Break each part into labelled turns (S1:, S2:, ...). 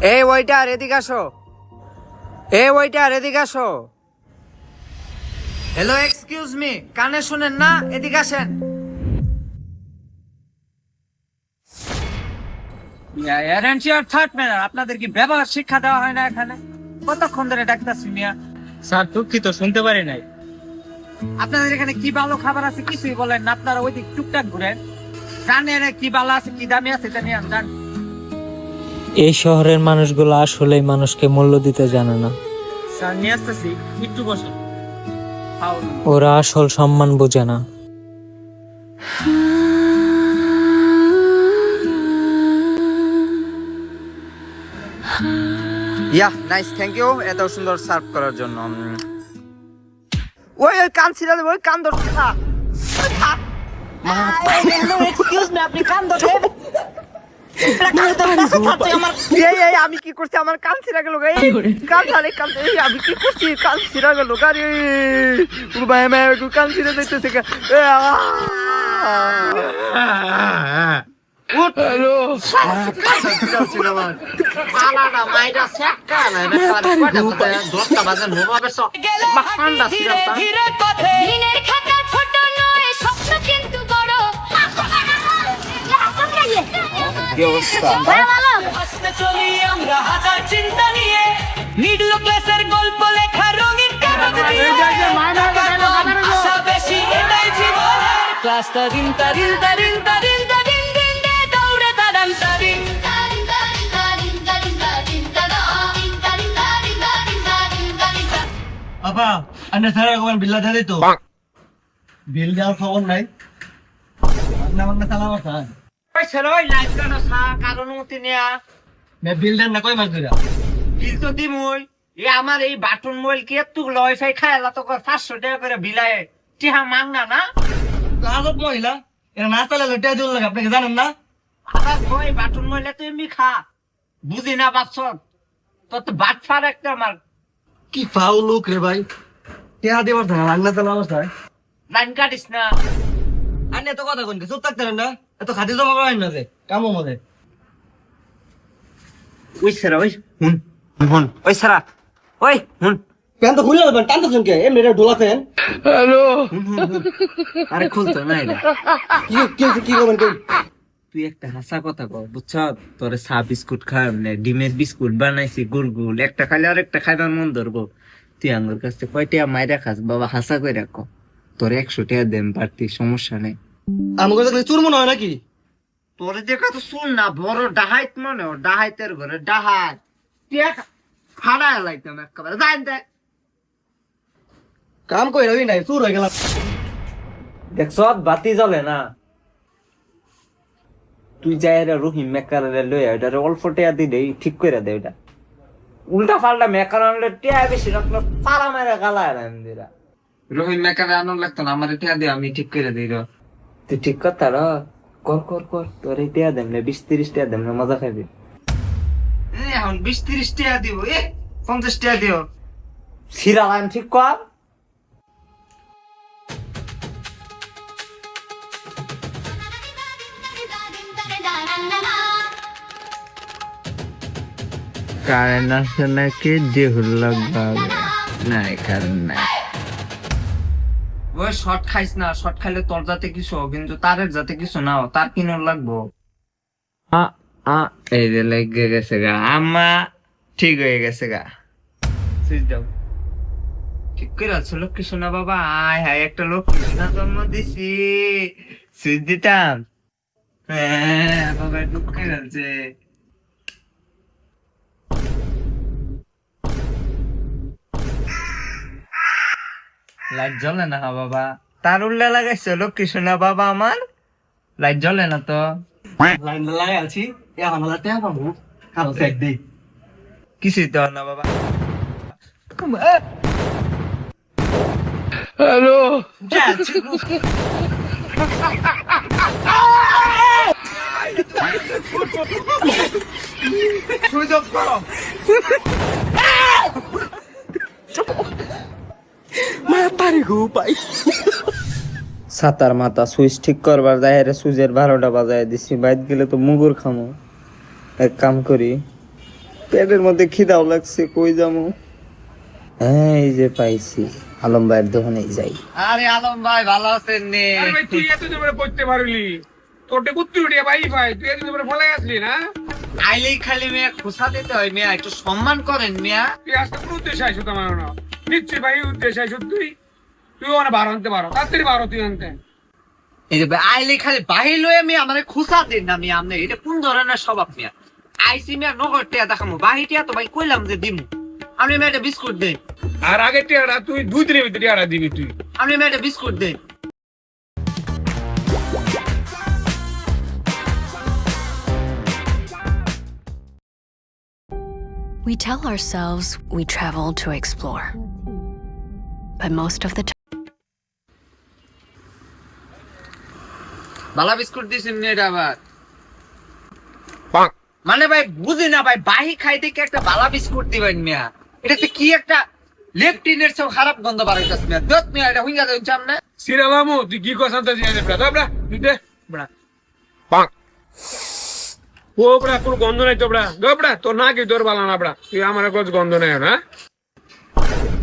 S1: এই ওইটার এদিকে আসো, এই ওইটার এদিকে আসো। হ্যালো, এক্সকিউজ মি, কানে শুনেন না? এদিকে আসেন। আপনাদের কি ব্যবহার শিক্ষা দেওয়া হয় না এখানে? কতক্ষণ ধরে ডাকতেছি মিয়া।
S2: স্যার দুঃখিত, শুনতে পারি নাই।
S1: আপনাদের এখানে কি ভালো খাবার আছে কিছুই বলেন না, আপনারা ওই দিক টুকটাক ঘুরেন। জানেন কি ভালো আছে কি দামি আছে জানি জান।
S3: এই শহরের মানুষগুলো আসলেই মানুষকে মূল্য দিতে জানে না।
S2: স্যার নিয়ে আসতেছি, একটু বসুন।
S3: ওরা আসল সম্মান বোঝে না।
S1: ইয়া নাইস, থ্যাংক ইউ এত সুন্দর সার্ভ করার জন্য। ওই ওই কান ছিড়া দেব, ওই কান ধরতে থাক। এক্সকিউজ মি, আপনি কান ধরেন। আমি কি করছি? আমার কান ছিড়া গেল। কান ছাড়ে, কান আমি কি করছি? কান ছিড়া গেল গাড়ি। কান ছিড়ে দিতেছে।
S4: মিডল ক্লাসের গল্প লেখা রঙিন কাগজ ক্লাস তারিন তারিন তারিন তারিন তারিন দিন দে দৌড়ে তারান তারিন
S2: আপা আন্না স্যার কোন বিল দে দিত? বিল দেওয়ার খবর নাই। আপনি আমাকে সালাম স্যার।
S1: ওই ছেলে ওই লাইট কেন সা কারণ মতি নেয়া
S2: মে বিল দেন না কই মাস ধরে?
S1: বিল তো দিমই। এ আমার এই বাটন মোবাইল কি এত ওয়াইফাই খায়লা তো 500 টাকা করে বিলায় টিহা মাংনা না।
S2: লাজত মহিলা এরা না চালে লইটা দিল লাগে, আপনি কি জানেন না?
S1: আবার কই বাটন মোবাইলে তুই এমনি খা, বুঝি না বাপস তোর তো বাট ফার একটা আমার।
S2: কি ফাউল লোক রে ভাই, টিয়া দেবার থাকে রান্না চালাবার থাকে।
S1: লাইন কাটিস না।
S2: আন্না এত কথা কোন চুপ থাকতে না, এত খাতি জমা করেন না যে কামো মধ্যে।
S1: ওই সেরা ওই হুন হুন ওই সেরা ওই হুন
S2: প্যান তো খুলে দেবেন, টানতেছেন কে? এমনি এটা ঢোলাতেন।
S1: আরে খুলতো না এটা।
S2: কি করবেন কই?
S1: তুই একটা হাসা কথা কর, বুঝছ? তোরে চা বিস্কুট খাওয়ার মানে ডিমের বিস্কুট বানাইছি গুল গুল, একটা খাইলে আর একটা খাইবার মন ধরবো। তুই আঙ্গুর কাছে কয়টা মাইরা খাস বাবা? হাসা করে রাখো। তোর 100 টাকা দেন বাড়তি, সমস্যা নেই।
S2: আমাকে দেখলে চুর মনে হয় নাকি?
S1: তোর দেখা তো শুন না, বড় ডাহাইত মনে হয়, ডাহাইতের ঘরে ডাহাই ফাড়া লাইতাম একেবারে। জান দেখ
S2: কাম কই রবি নাই, চুর হয়ে গেলাম।
S1: দেখছ বাতি জ্বলে না, তুই যাই রহিম মেকার লই এটা অল্প টেয়া দিলেই ঠিক করে দে। ওটা উল্টা পাল্টা মেকার আনলে টেয়া বেশি রাখলে পাড়া মেরে গালায় রান্দিরা। রহিম মেকার আনন্দ লাগতো না, আমার টেয়া দিয়ে আমি ঠিক করে দিই। তুই ঠিক কর তার কর কর কর, তোর এই টেয়া দেন 20-30 টাকা দেন, মজা খাবি। এখন 20-30 টাকা দিব, 50 টাকা দিও। সিরা লাইন ঠিক কর। কারেন্ট আছে নাকি? দেহুর লাগবে নাই, কারেন্ট নাই। ওই শর্ট খাইস না, শর্ট খাইলে তোর যাতে কিছু কিন্তু তারের যাতে কিছু না, তার কিনোর লাগবো। এই যে লেগে গেছে গা, আমা ঠিক হয়ে গেছে গা। সুইচ দাও, ঠিক করে আছো লক্ষ্মী সোনা বাবা। আয় হায়, একটা লক্ষ্মী সোনা জন্ম দিছি। সুইচ দিতাম। হ্যাঁ বাবা, টুক করে আছে। লাইট জ্বলে না বাবা, তার উল্লা লাগাইছো লক্ষ্মী সোনা বাবা আমার। লাইট জ্বলে না তো।
S2: লাইন লাগাই আছি, এখন হলা টেয়া পাবো, কারো চেক দেই।
S1: কিছুই তো না বাবা। হ্যালো, সুইচ অফ করো। ছাতার মাথা সুইচ ঠিক করবার দায়ের, সুইচের 12টা বাজায় দিছি। বাইত গেলে তো মুগুর খামো। এক কাম করি, সুইচটা অফ করে দিই। Switch off. ঠিক করে আলছো লক্ষ্মী সোনা বাবা আমার। লাইট জ্বলে না তো। লাইট জ্বলে না তো। কিছুই তো না বাবা। সুইচ ঠিক করবার দায়ের, সুইচের 12টা বাজায় দিছি। বাইত গেলে তো মুগুর খামো। এক কাম করি, পেটের মধ্যে খিদাও লাগছে, কই যাবো? এই যে পাইছি, আলম ভাইয়ের দোকানে যাই। আরে আলম ভাই ভালো আছেন নে?
S5: আরে ভাই তুই এতদিন পরে পড়তে পারলি, তোরটা কুত্তি উঠিয়ে ভাই ভাই তুই এতদিন পরে বলে আসলি না?
S1: আইলেই খালি মিয়া খোসা দিতে হয় মিয়া, একটু সম্মান করেন মিয়া।
S5: তুই আজকে কোন উদ্দেশ্যে আইসো তোমার না? নিশ্চয়ই ভাই উদ্দেশ্যে আইসো তুই ওখানে বার আনতে পারো, তাড়াতাড়ি বারো তুই আনতে।
S1: এই যে ভাই আইলেই খালি বাহির লয়ে মিয়া আমারে খোসা দেন না মিয়া, আপনি এটা কোন ধরনের স্বভাব মিয়া? আইসি মিয়া নগর টিয়া দেখামু, বাহির টিয়া তো ভাই কইলাম যে দিমু। আপনি মিয়া একটা বিস্কুট দেন।
S5: আর আগের টিয়াটা তুই 2 দিনের ভিতরে টিয়াটা দিবি তুই।
S1: আপনি মিয়া একটা বিস্কুট দেন।
S6: We tell ourselves we travel to explore. But most of the time,
S1: Bala biscuit দিছেন নে এটা আবার। মানে ভাই বুঝি না ভাই, বাহি খাইতে কি একটা বালা বিস্কুট দিবেন মিয়া? এটাতে কি একটা লেফটিনের সব খারাপ গন্ধ বার হইতাছে মিয়া। দত মিয়া এটা হুইঙ্গা দেন সামনে।
S5: সিরালামু তুই কি কথা তো জিয়া দে ব্রা, ব্রা তুই দে ব্রা। ও ব্রা কোন গন্ধ নাই তো ব্রা, দো ব্রা তোর না কি তোর বালা না ব্রা, তুই আমার কোন গন্ধ নাই না?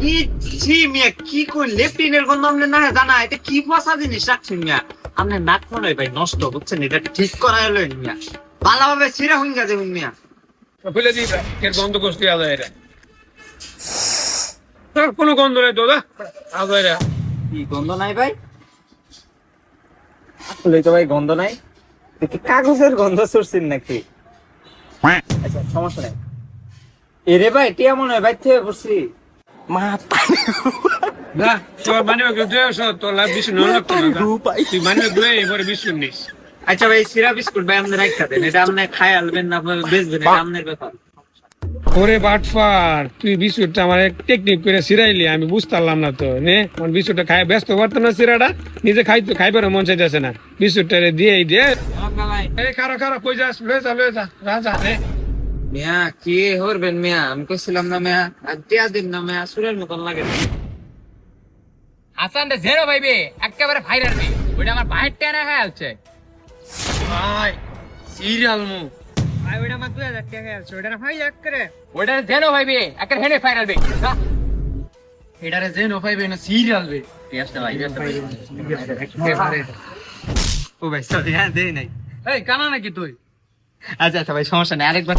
S1: কি ছি মিয়া, কি কই লেফটিনের গন্ধ আমনে না জানা? এটা কি ফসা জিনিস রাখছেন মিয়া? আপনি নাক মনে হয় ভাই নষ্ট বুঝছেন, এটা ঠিক করা হলো মিয়া। ভালোভাবে সিরা হুইঙ্গা দেবেন মিয়া।
S5: ফেলে দিই ব্রা, এর গন্ধ কষ্ট আদা এটা। তোর কোনো গন্ধ নাই তো দা আদা এটা।
S1: কি গন্ধ নাই ভাই? আসলে তো ভাই গন্ধ নাই, দেখি কাগজের গন্ধ ছুটছেন নাকি? আচ্ছা সমস্যা নাই। এরে ভাই টিয়া মনে হয় ভাই থেকে পড়ছি।
S5: না তোর মানে তোর লাভ বেশি নয় লাগতো না, তুই মানে এবারে বিশ নিস।
S1: আচ্ছা ভাই সিরা বিস্কুট ভাই আপনি রাখা দেন, এটা আপনি খাই আলবেন না বেচবেন, এটা আপনার ব্যাপার।
S5: ওরে বাটফার, তুই বিস্কুটটা আমার টেকনিক করে সিরাইলি, আমি বুঝতে পারলাম না তো। নে আমার বিস্কুটটা খাই ব্যস্ত পারতো না, সিরাটা নিজে খাইবার মন চাইতেছে না, বিস্কুটটা দিয়েই দে। এই খারা খারা কই যাস, লয়ে যা রাজা নে।
S1: মিয়া কি হরবেন মিয়া, আমি কইছিলাম না মিয়া আর টিয়া দিন না মিয়া, সুরের মতন লাগে।
S7: হাসান রে জেরো ভাইবে একেবারে ভাইরাল বে, ওইটা আমার ভাইয়ের টেনা হয়ে আছে
S5: ভাই সিরিয়াল মু
S7: ভাই, ওইটা আমার 2000 টাকা আছে, ওইটা ভাই এক করে ওইটা জেরো ভাইবে একেবারে হেনে ভাইরাল বে।
S2: এটা রে জেন ভাই না সিরিয়াল বে।
S7: টেস্টটা ভাই
S1: ও ভাই সরি হ্যাঁ দেই নাই।
S2: এই কানা নাকি তুই?
S1: আচ্ছা আচ্ছা ভাই সমস্যা নেই, আরেকবার।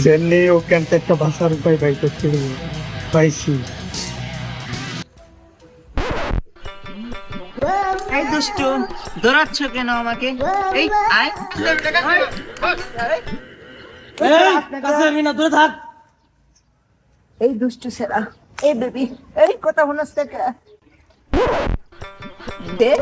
S2: জেনে ওখান থেকে একটা ভাষার উপায় ভাই করতে পাইছি।
S1: এই দুষ্টু দৌড়াচ্ছ কেন আমাকে? এই আয়
S2: দূরে থাক।
S8: এই দুষ্টু সেরা, এই বেবি, এই কথা হনস থেকে দে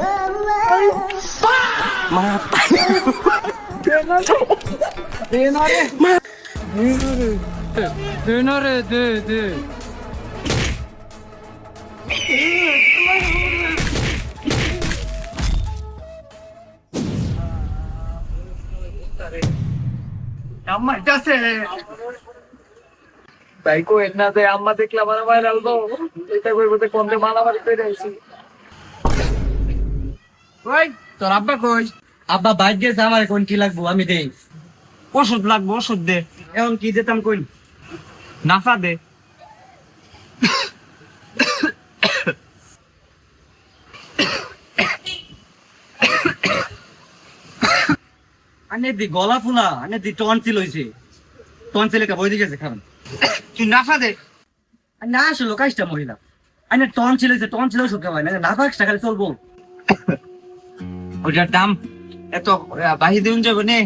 S1: আমার কাছে
S7: ভাই কো এন্না দে আম্মা দেখলা আমার ভাইরাল দো, এটা কইবতে কোনতে মালামারি কইরা আইছি।
S2: ওই তোর আব্বা কই? আব্বা বাইক গেছে, আমার এখন কি লাগবো আমি দেই।
S1: ওষুধ লাগবে, ওষুধ দে।
S2: এখন কি দিতাম কই?
S1: নাফা দে।
S2: আনে দি গলা ফুলা, আনে দি টনসিল হইছে। টনসিল কা বই দিয়েছে খাবেন।
S1: তুই নাফা দে।
S2: না আসলে কাজটা মহিলা। আনে টনসিল হইছে, টনসিল ওষুধ খাওয়াই না, না পাঁচটা খালি চলবো।
S1: ওটার দাম এত বাহি দিন যাবে নে।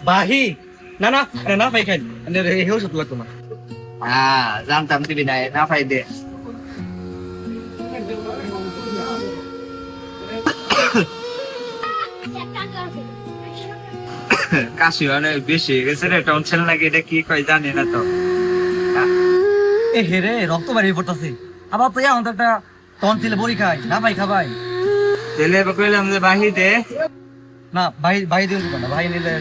S2: বাহি না না না পাই খাই, আনে এই ওষুধ লাগতো না।
S1: হ্যাঁ জানতাম দিবি না, নাফাই দে। কাশি অনেক বেশি গেছে রে, টনসিল নাকি এটা কি কয় জানি না তো।
S2: এ হেরে রক্ত বাড়িয়ে পড়তেছে আবার তো এখন তো একটা টনসিলে বড়ি খাই না ভাই খাবাই
S1: তেলে কইলাম যে বাহি দে
S2: না ভাই ভাই দিও না ভাই নিলে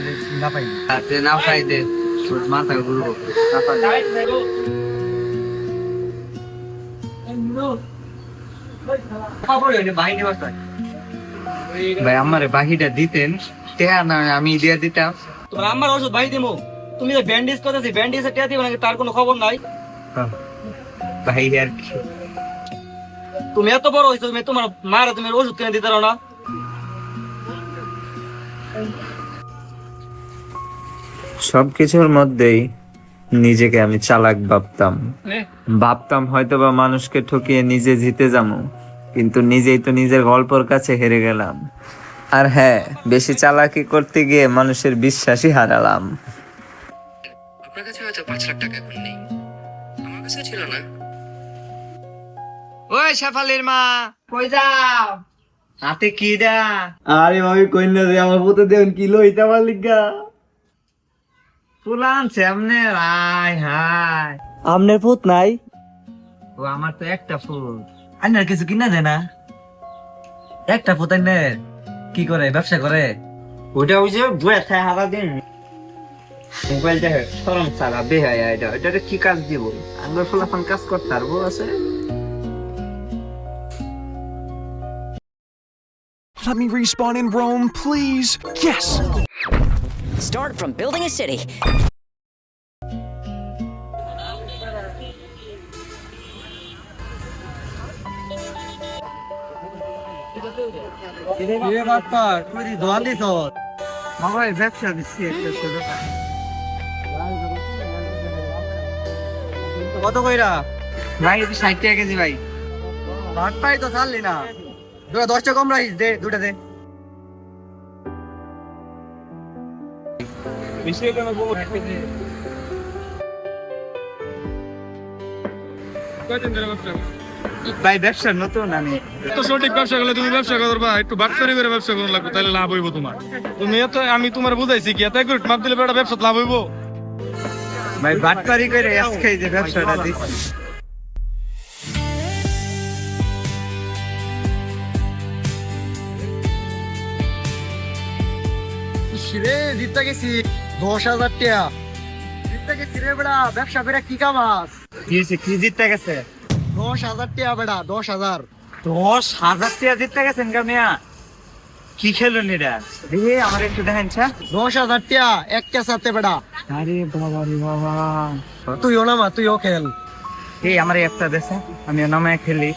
S2: না পাই
S1: হাতে না খাই দে তোর মাথা ঘুরবো না পাই ভাই আমারে বাহিটা দিতেন টেয়া না আমি দিয়ে দিতাম
S2: তোমার আমার ওষুধ ভাই দিমু তুমি যে ব্যান্ডেজ করতেছি ব্যান্ডেজে টিয়া দিবা নাকি তার কোনো খবর নাই
S1: ভাই আর কি
S2: তুমি এত বড় হইছো তুমি তোমার মারা তুমি ওষুধ কিনে দিতে পারো না
S1: সবকিছুর মধ্যেই নিজেকে আমি চালাক ভাবতাম হয়তো বা মানুষকে ঠকিয়ে নিজে জিতে যাবো কিন্তু নিজেই তো নিজের গল্পর কাছে হেরে গেলাম আর হ্যাঁ বেশি চালাকি করতে গিয়ে মানুষের বিশ্বাসই হারালাম
S9: আপনার কাছে হয়তো 5 লাখ টাকা এখন নেই আমার কাছে ছিল না
S1: ওই শেফালির মা কই যাও হাতে কি দা
S2: আরে ভাবি কই না রে আমার পুতে দেন কিলো হইতা আমার লিগা
S1: ফুলান সামনে হাই হাই
S2: আমনের পুত নাই
S1: ও আমার তো একটা ফুল
S2: আইনার কিছু কিনা দেয় না একটা পুত আইনে কি করে ব্যবসা করে
S1: ওটা ওই যে বয়ে খায় হারা দিন মোবাইলটা সরম সারা বেহায় এটা কি কাজ দিব আমার ফুলাফান কাজ করতে পারবো আছে
S10: Let me respawn in Rome, please. Yes.
S11: Start from building a city.
S2: এ বাপ্পা তুই দোয়ান দিছ
S1: মোবাইল ব্যবসা দিচ্ছি একটা ছোট
S2: কত কইরা
S1: ভাই 60 টাকা কেজি ভাই
S2: বাপ্পাই তো ছাড়লি না দুটা 10 টাকা কম রাখিস দে দুটা দে
S1: ভাই ব্যবসা নতুন আমি
S5: তো সঠিক ব্যবসা করলে তুমি ব্যবসা করবা একটু বাটপারি করে ব্যবসা করুন লাগবে তাহলে লাভ হইব তোমার তুমি এত আমি তোমার বুঝাইছি কি এত করে মাপ দিলে বেটা ব্যবসা লাভ হইব
S1: ভাই বাটপারি করে আজকে যে ব্যবসাটা দিচ্ছি
S2: রে জিততে গেছি 10,000 টাকা জিততে গেছি রে বেড়া ব্যবসা করে কি কামাস
S1: কি জিততে গেছে
S2: 10,000 টাকা বেড়া 10,000
S1: 10,000 টাকা জিততে গেছেন কামিয়া কি খেলুন এটা দেখি আমার একটু দেখেন
S2: 10,000 টাকা একটা সাথে বেড়া
S1: আরে বাবা রে বাবা
S2: তুইও না মা তুইও খেল
S1: এই আমার একটা দেশে আমি নামে খেলি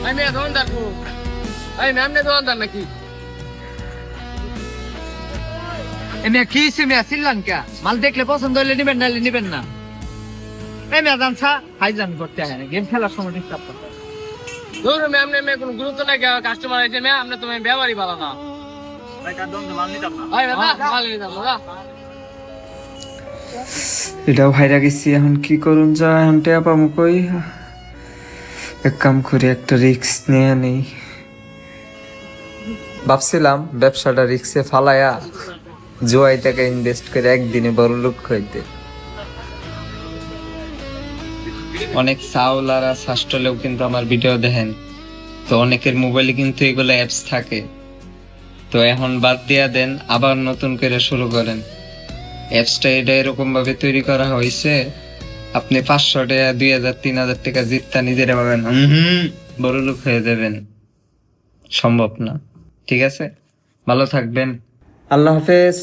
S7: আমি দোকানদার আমি ম্যামনে দোকানদার নাকি
S1: এমনি কি সিমিয়া শ্রীলঙ্কা মাল দেখলে পছন্দ হলে নিবেন নাহলে নিবেন না এমনি জানছা হাইজান করতে হয় না গেম খেলার সময় ডিস্টার্ব করতে
S7: ধরো ম্যাম নে কোনো গুরুত্ব নাই কাস্টমার আছে ম্যাম আপনি তুমি ব্যবহারই ভালো না
S1: এটাও ভাইরা গেছি এখন কি করুন যা এখন টেয়া পাবো কই এক কাম করে একটা রিস্ক নিয়ে নেই ভাবছিলাম ব্যবসাটা রিস্কে ফালায়া জুয়াই টাকা ইনভেস্ট করে একদিনে বড় লোক হইতে অনেক সাউলারা শাস্টলেও কিন্তু আমার ভিডিও দেখেন তো অনেকের মোবাইলে কিন্তু এগুলো অ্যাপস থাকে তো এখন বাদ দিয়া দেন আবার নতুন করে শুরু করেন অ্যাপসটা এটা এরকম ভাবে তৈরি করা হয়েছে আপনি 500 টাকা 2,000 3,000 টাকা জিততা নিজেরা পাবেন বড় লোক হয়ে যাবেন সম্ভব না ঠিক আছে ভালো থাকবেন আল্লাহ হাফেজ